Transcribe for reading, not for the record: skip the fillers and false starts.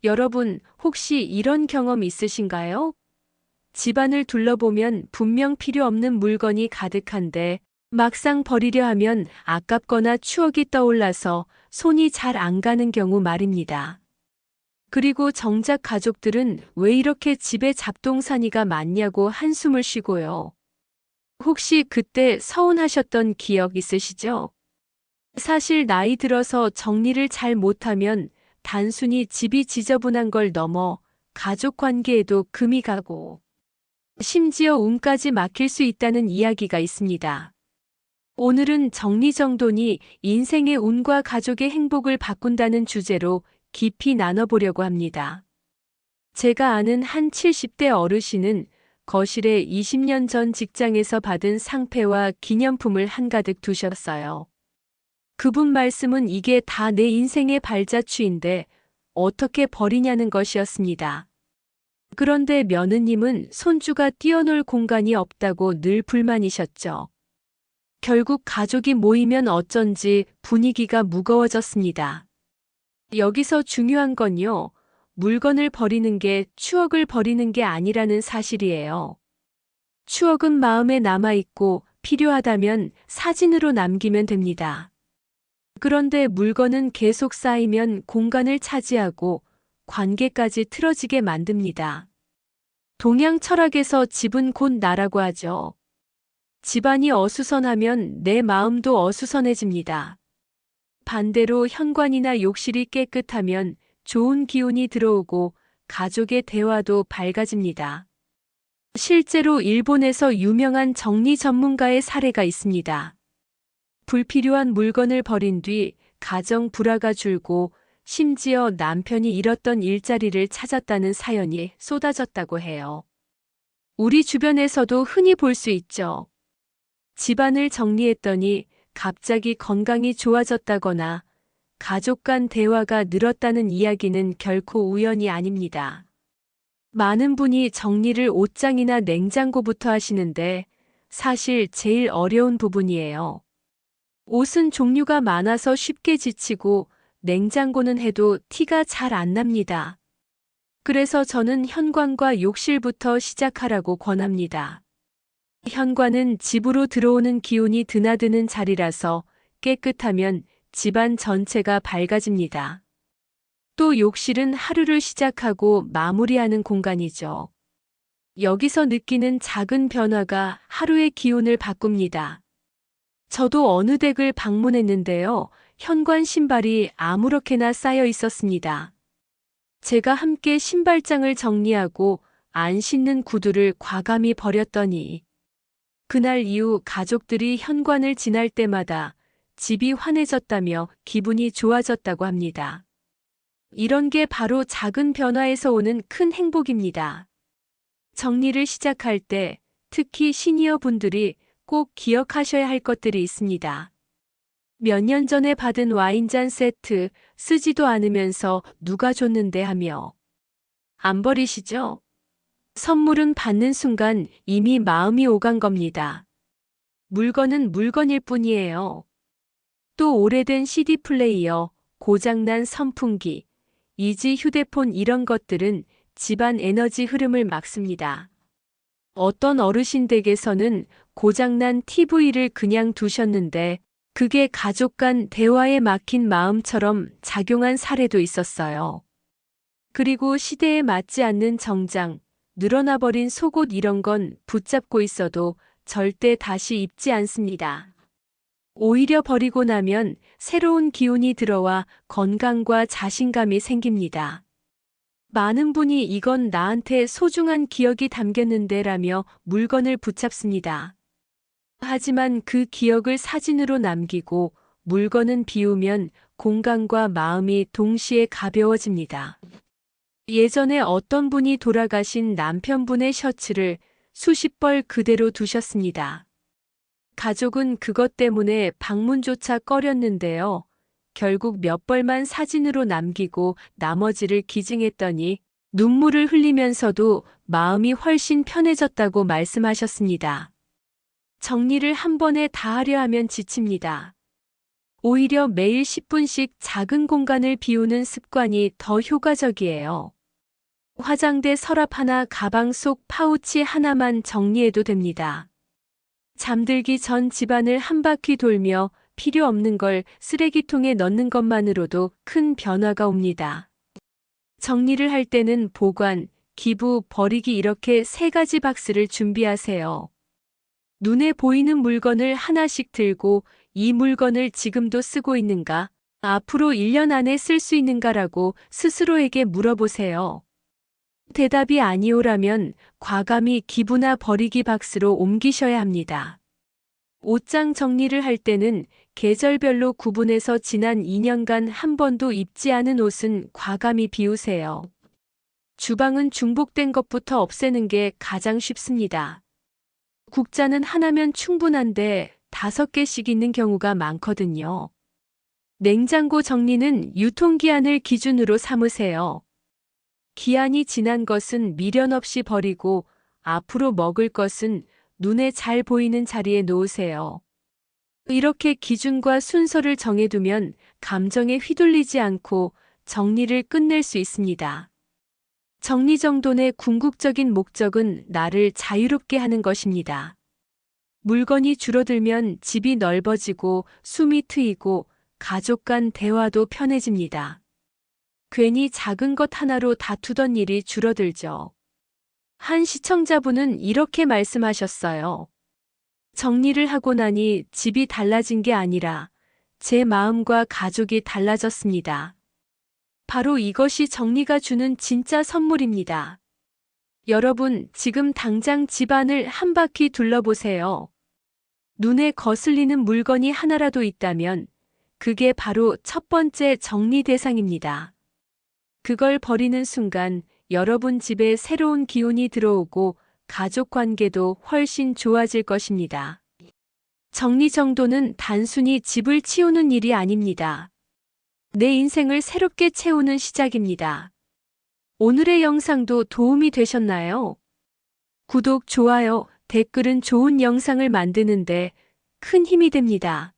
여러분, 혹시 이런 경험 있으신가요? 집안을 둘러보면 분명 필요 없는 물건이 가득한데 막상 버리려 하면 아깝거나 추억이 떠올라서 손이 잘 안 가는 경우 말입니다. 그리고 정작 가족들은 왜 이렇게 집에 잡동사니가 많냐고 한숨을 쉬고요. 혹시 그때 서운하셨던 기억 있으시죠? 사실 나이 들어서 정리를 잘 못하면 단순히 집이 지저분한 걸 넘어 가족 관계에도 금이 가고 심지어 운까지 막힐 수 있다는 이야기가 있습니다. 오늘은 정리정돈이 인생의 운과 가족의 행복을 바꾼다는 주제로 깊이 나눠보려고 합니다. 제가 아는 한 70대 어르신은 거실에 20년 전 직장에서 받은 상패와 기념품을 한가득 두셨어요. 그분 말씀은 이게 다 내 인생의 발자취인데 어떻게 버리냐는 것이었습니다. 그런데 며느님은 손주가 뛰어놀 공간이 없다고 늘 불만이셨죠. 결국 가족이 모이면 어쩐지 분위기가 무거워졌습니다. 여기서 중요한 건요, 물건을 버리는 게 추억을 버리는 게 아니라는 사실이에요. 추억은 마음에 남아있고 필요하다면 사진으로 남기면 됩니다. 그런데 물건은 계속 쌓이면 공간을 차지하고 관계까지 틀어지게 만듭니다. 동양 철학에서 집은 곧 나라고 하죠. 집안이 어수선하면 내 마음도 어수선해집니다. 반대로 현관이나 욕실이 깨끗하면 좋은 기운이 들어오고 가족의 대화도 밝아집니다. 실제로 일본에서 유명한 정리 전문가의 사례가 있습니다. 불필요한 물건을 버린 뒤 가정 불화가 줄고 심지어 남편이 잃었던 일자리를 찾았다는 사연이 쏟아졌다고 해요. 우리 주변에서도 흔히 볼 수 있죠. 집안을 정리했더니 갑자기 건강이 좋아졌다거나 가족 간 대화가 늘었다는 이야기는 결코 우연이 아닙니다. 많은 분이 정리를 옷장이나 냉장고부터 하시는데 사실 제일 어려운 부분이에요. 옷은 종류가 많아서 쉽게 지치고 냉장고는 해도 티가 잘 안 납니다. 그래서 저는 현관과 욕실부터 시작하라고 권합니다. 현관은 집으로 들어오는 기운이 드나드는 자리라서 깨끗하면 집안 전체가 밝아집니다. 또 욕실은 하루를 시작하고 마무리하는 공간이죠. 여기서 느끼는 작은 변화가 하루의 기운을 바꿉니다. 저도 어느 댁을 방문했는데요. 현관 신발이 아무렇게나 쌓여 있었습니다. 제가 함께 신발장을 정리하고 안 신는 구두를 과감히 버렸더니 그날 이후 가족들이 현관을 지날 때마다 집이 환해졌다며 기분이 좋아졌다고 합니다. 이런 게 바로 작은 변화에서 오는 큰 행복입니다. 정리를 시작할 때 특히 시니어 분들이 꼭 기억하셔야 할 것들이 있습니다. 몇 년 전에 받은 와인잔 세트 쓰지도 않으면서 누가 줬는데 하며 안 버리시죠? 선물은 받는 순간 이미 마음이 오간 겁니다. 물건은 물건일 뿐이에요. 또 오래된 CD 플레이어, 고장난 선풍기, 이지 휴대폰 이런 것들은 집안 에너지 흐름을 막습니다. 어떤 어르신 댁에서는 고장난 TV를 그냥 두셨는데 그게 가족 간 대화에 막힌 마음처럼 작용한 사례도 있었어요. 그리고 시대에 맞지 않는 정장, 늘어나 버린 속옷 이런 건 붙잡고 있어도 절대 다시 입지 않습니다. 오히려 버리고 나면 새로운 기운이 들어와 건강과 자신감이 생깁니다. 많은 분이 이건 나한테 소중한 기억이 담겼는데 라며 물건을 붙잡습니다. 하지만 그 기억을 사진으로 남기고 물건은 비우면 공간과 마음이 동시에 가벼워집니다. 예전에 어떤 분이 돌아가신 남편분의 셔츠를 수십 벌 그대로 두셨습니다. 가족은 그것 때문에 방문조차 꺼렸는데요. 결국 몇 벌만 사진으로 남기고 나머지를 기증했더니 눈물을 흘리면서도 마음이 훨씬 편해졌다고 말씀하셨습니다. 정리를 한 번에 다 하려 하면 지칩니다. 오히려 매일 10분씩 작은 공간을 비우는 습관이 더 효과적이에요. 화장대 서랍 하나, 가방 속 파우치 하나만 정리해도 됩니다. 잠들기 전 집안을 한 바퀴 돌며 필요 없는 걸 쓰레기통에 넣는 것만으로도 큰 변화가 옵니다. 정리를 할 때는 보관, 기부, 버리기 이렇게 세 가지 박스를 준비하세요. 눈에 보이는 물건을 하나씩 들고 이 물건을 지금도 쓰고 있는가? 앞으로 1년 안에 쓸 수 있는가라고 스스로에게 물어보세요. 대답이 아니오라면 과감히 기부나 버리기 박스로 옮기셔야 합니다. 옷장 정리를 할 때는 계절별로 구분해서 지난 2년간 한 번도 입지 않은 옷은 과감히 비우세요. 주방은 중복된 것부터 없애는 게 가장 쉽습니다. 국자는 하나면 충분한데 5개씩 있는 경우가 많거든요. 냉장고 정리는 유통기한을 기준으로 삼으세요. 기한이 지난 것은 미련 없이 버리고 앞으로 먹을 것은 눈에 잘 보이는 자리에 놓으세요. 이렇게 기준과 순서를 정해두면 감정에 휘둘리지 않고 정리를 끝낼 수 있습니다. 정리정돈의 궁극적인 목적은 나를 자유롭게 하는 것입니다. 물건이 줄어들면 집이 넓어지고 숨이 트이고 가족 간 대화도 편해집니다. 괜히 작은 것 하나로 다투던 일이 줄어들죠. 한 시청자분은 이렇게 말씀하셨어요. 정리를 하고 나니 집이 달라진 게 아니라 제 마음과 가족이 달라졌습니다. 바로 이것이 정리가 주는 진짜 선물입니다. 여러분, 지금 당장 집안을 한 바퀴 둘러보세요. 눈에 거슬리는 물건이 하나라도 있다면 그게 바로 첫 번째 정리 대상입니다. 그걸 버리는 순간 여러분 집에 새로운 기운이 들어오고 가족 관계도 훨씬 좋아질 것입니다. 정리정돈은 단순히 집을 치우는 일이 아닙니다. 내 인생을 새롭게 채우는 시작입니다. 오늘의 영상도 도움이 되셨나요? 구독, 좋아요, 댓글은 좋은 영상을 만드는데 큰 힘이 됩니다.